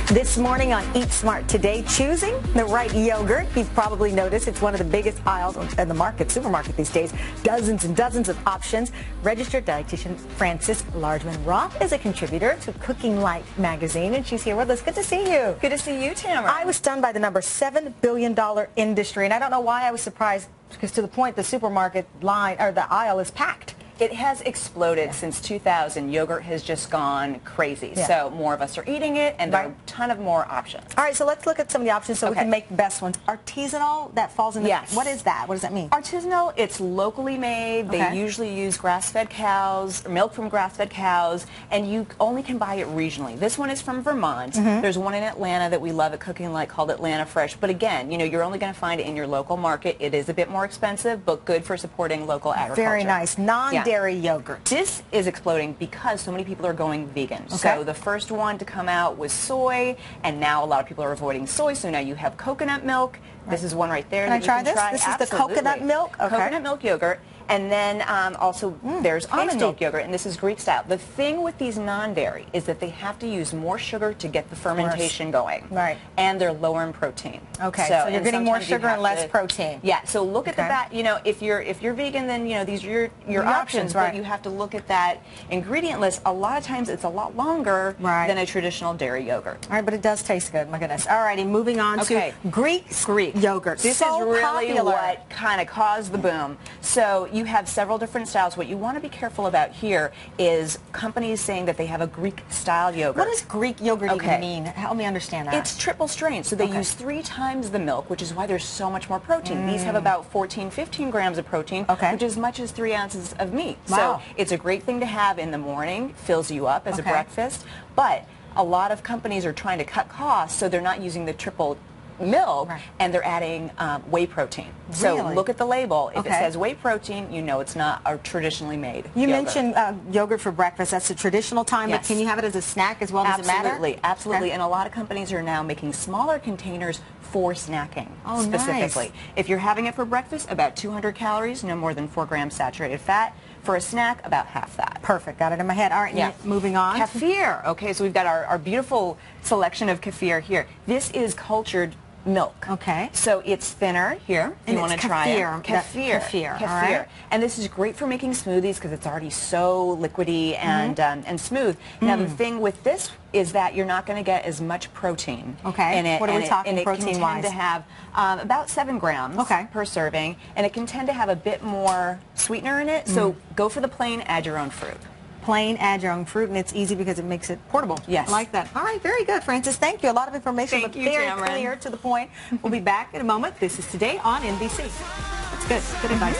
This morning on Eat Smart Today, choosing the right yogurt. You've probably noticed it's one of the biggest aisles in the market, supermarket these days. Dozens and dozens of options. Registered dietitian Frances Largeman-Roth is a contributor to Cooking Light magazine, and she's here with us. Good to see you. Good to see you, Tamara. I was stunned by the number, $7 billion industry, and I don't know why I was surprised, because to the point the supermarket line, or the aisle is packed. It has exploded since 2000. Yogurt has just gone crazy. So more of us are eating it, and there are a ton of more options. All right, so let's look at some of the options so we can make the best ones. Artisanal, that falls in the... Yes. What is that? What does that mean? Artisanal, it's locally made. They usually use grass-fed cows, milk from grass-fed cows, and you only can buy it regionally. This one is from Vermont. There's one in Atlanta that we love at Cooking Light called Atlanta Fresh. But again, you know, you're only going to find it in your local market. It is a bit more expensive, but good for supporting local agriculture. Very nice. Non-dairy yogurt. This is exploding because so many people are going vegan. So the first one to come out was soy, and now a lot of people are avoiding soy. So now you have coconut milk. This is one right there. Can I try this? This is the coconut milk? Coconut milk yogurt. And then also there's almond milk yogurt, and this is Greek style. The thing with these non-dairy is that they have to use more sugar to get the fermentation going. Right. And they're lower in protein. Okay, so you're getting more sugar and less protein. Yeah, so look at the back. You know, if you're vegan, then, you know, these are your options, but you have to look at that ingredient list. A lot of times it's a lot longer than a traditional dairy yogurt. All right, but it does taste good. Look at this. All righty, moving on to Greek yogurt. This is really what kind of caused the boom. So you have several different styles. What you want to be careful about here is companies saying that they have a Greek-style yogurt. What does Greek yogurt even mean? Help me understand that. It's triple strain, so they use 3 times the milk, which is why there's so much more protein. These have about 14, 15 grams of protein, which is as much as 3 ounces of meat. So it's a great thing to have in the morning, fills you up as a breakfast, but a lot of companies are trying to cut costs, so they're not using the triple milk, and they're adding whey protein. So look at the label. If it says whey protein, you know it's not a traditionally made You mentioned yogurt for breakfast. That's the traditional time, but can you have it as a snack as well? Does it matter? Absolutely, absolutely. And a lot of companies are now making smaller containers for snacking specifically. If you're having it for breakfast, about 200 calories, no more than 4 grams saturated fat. For a snack, about half that. Perfect. Got it in my head. All right, moving on. Kefir. Okay, so we've got our beautiful selection of kefir here. This is cultured milk. Okay. So it's thinner here. If you want to try it. Kefir. All right. And this is great for making smoothies because it's already so liquidy and smooth. Now the thing with this is that you're not going to get as much protein in it. What are we talking protein-wise? And it can tend to have about 7 grams per serving, and it can tend to have a bit more sweetener in it. So go for the plain, add your own fruit. Plain, add your own fruit, and it's easy because it makes it portable. Yes. I like that. All right, very good, Frances. Thank you. A lot of information, but very clear to the point. We'll be back in a moment. This is Today on NBC. That's good. Good advice.